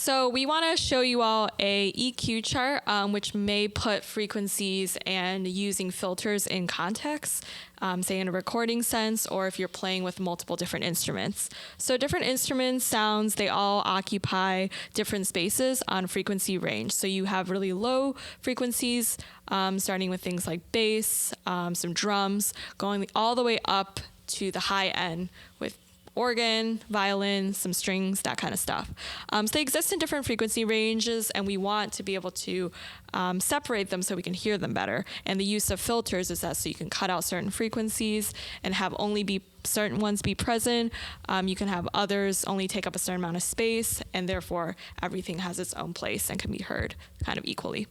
So we want to show you all a EQ chart, which may put frequencies and using filters in context, say in a recording sense, or if you're playing with multiple different instruments. So different instruments, sounds, they all occupy different spaces on frequency range. So you have really low frequencies, starting with things like bass, some drums, going all the way up to the high end with organ, violin, some strings, that kind of stuff. So they exist in different frequency ranges, and we want to be able to separate them so we can hear them better. And the use of filters is that so you can cut out certain frequencies and have only be certain ones be present. You can have others only take up a certain amount of space, and therefore everything has its own place and can be heard kind of equally.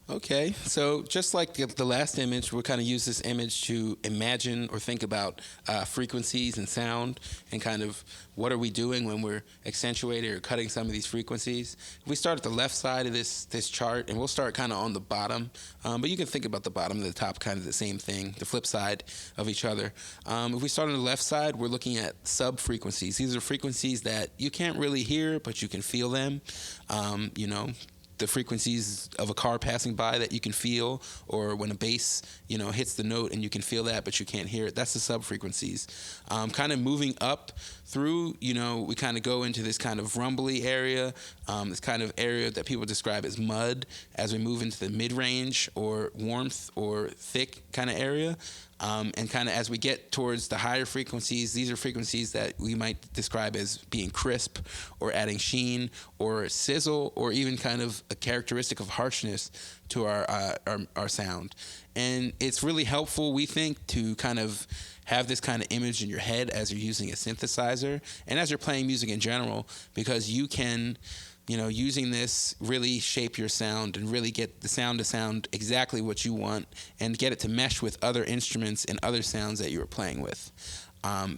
Okay, so just like the last image, we'll kind of use this image to imagine or think about frequencies and sound and kind of what are we doing when we're accentuating or cutting some of these frequencies. If we start at the left side of this chart, and we'll start kind of on the bottom, but you can think about the bottom and the top kind of the same thing, the flip side of each other. If we start on the left side, we're looking at sub-frequencies. These are frequencies that you can't really hear, but you can feel them, the frequencies of a car passing by that you can feel, or when a bass, hits the note and you can feel that, but you can't hear it. That's the sub-frequencies. Kind of moving up through, we kind of go into this kind of rumbly area, this kind of area that people describe as mud as we move into the mid-range or warmth or thick kind of area. And kind of as we get towards the higher frequencies, these are frequencies that we might describe as being crisp or adding sheen or sizzle or even kind of a characteristic of harshness to our sound. And it's really helpful, we think, to kind of have this kind of image in your head as you're using a synthesizer and as you're playing music in general, because you can using this really shape your sound and really get the sound to sound exactly what you want and get it to mesh with other instruments and other sounds that you were playing with.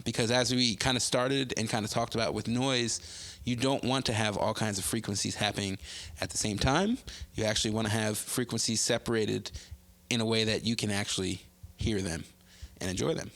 Because as we kind of started and kind of talked about with noise, you don't want to have all kinds of frequencies happening at the same time. You actually want to have frequencies separated in a way that you can actually hear them and enjoy them.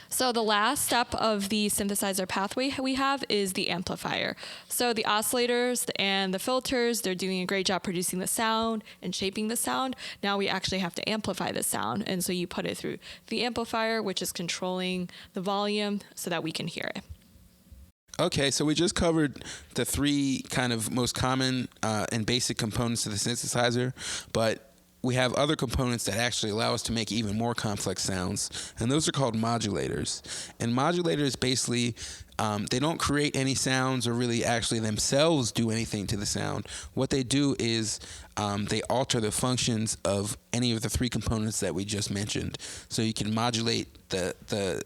So the last step of the synthesizer pathway we have is the amplifier. So the oscillators and the filters, they're doing a great job producing the sound and shaping the sound. Now we actually have to amplify the sound. And so you put it through the amplifier, which is controlling the volume so that we can hear it. Okay, so we just covered the three kind of most common and basic components of the synthesizer, but we have other components that actually allow us to make even more complex sounds, and those are called modulators. And modulators basically, they don't create any sounds or really actually themselves do anything to the sound. What they do is they alter the functions of any of the three components that we just mentioned. So you can modulate the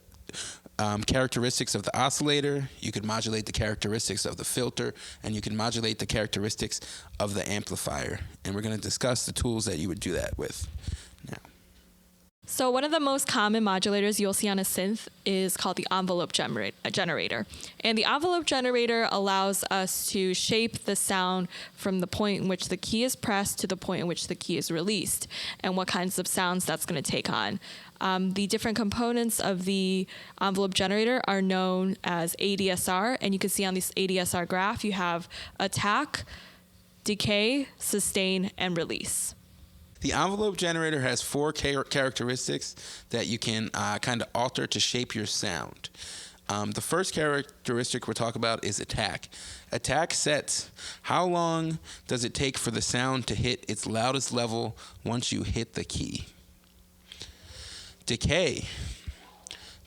characteristics of the oscillator, you could modulate the characteristics of the filter, and you can modulate the characteristics of the amplifier. And we're going to discuss the tools that you would do that with now. So one of the most common modulators you'll see on a synth is called the envelope generator. And the envelope generator allows us to shape the sound from the point in which the key is pressed to the point in which the key is released, and what kinds of sounds that's going to take on. The different components of the envelope generator are known as ADSR, and you can see on this ADSR graph you have attack, decay, sustain, and release. The envelope generator has four characteristics that you can kind of alter to shape your sound. The first characteristic we'll talk about is attack. Attack sets how long does it take for the sound to hit its loudest level once you hit the key. Decay.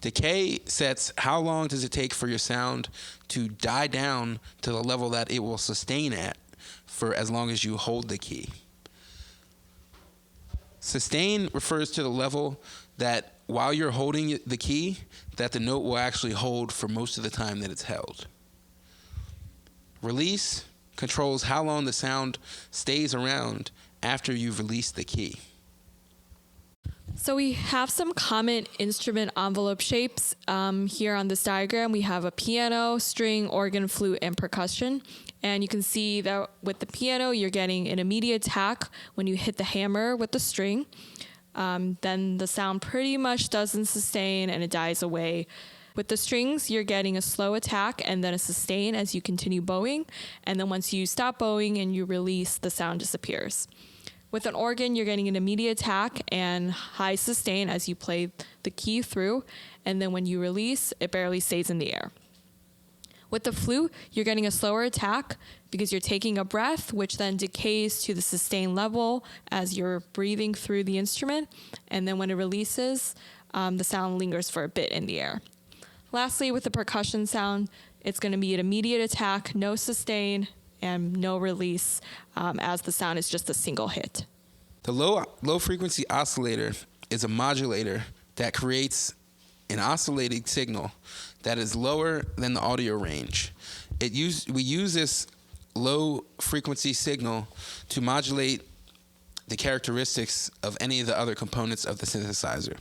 Decay sets how long does it take for your sound to die down to the level that it will sustain at for as long as you hold the key. Sustain refers to the level that while you're holding the key, that the note will actually hold for most of the time that it's held. Release controls how long the sound stays around after you've released the key. So we have some common instrument envelope shapes. Here on this diagram, we have a piano, string, organ, flute, and percussion. And you can see that with the piano, you're getting an immediate attack when you hit the hammer with the string. Then the sound pretty much doesn't sustain and it dies away With the strings, you're getting a slow attack and then a sustain as you continue bowing. And then once you stop bowing and you release, the sound disappears. With an organ, you're getting an immediate attack and high sustain as you play the key through. And then when you release, it barely stays in the air. With the flute, you're getting a slower attack because you're taking a breath, which then decays to the sustain level as you're breathing through the instrument. And then when it releases, the sound lingers for a bit in the air. Lastly, with the percussion sound, it's going to be an immediate attack, no sustain, and no release, as the sound is just a single hit. The low frequency oscillator is a modulator that creates an oscillating signal that is lower than the audio range. We use this low frequency signal to modulate the characteristics of any of the other components of the synthesizer.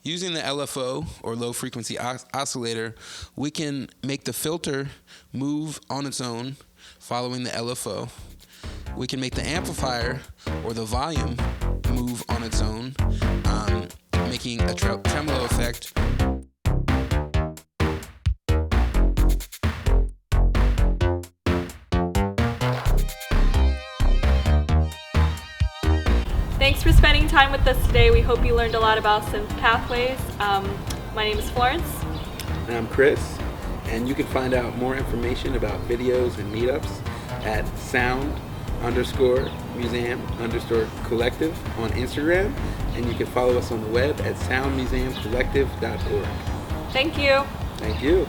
Using the LFO, or low frequency oscillator, we can make the filter move on its own following the LFO. We can make the amplifier, or the volume, move on its own, making a tremolo effect. Thanks for spending time with us today. We hope you learned a lot about synth pathways. My name is Florence. And I'm Chris. And you can find out more information about videos and meetups at sound_museum_collective on Instagram. And you can follow us on the web at soundmuseumcollective.org. Thank you. Thank you.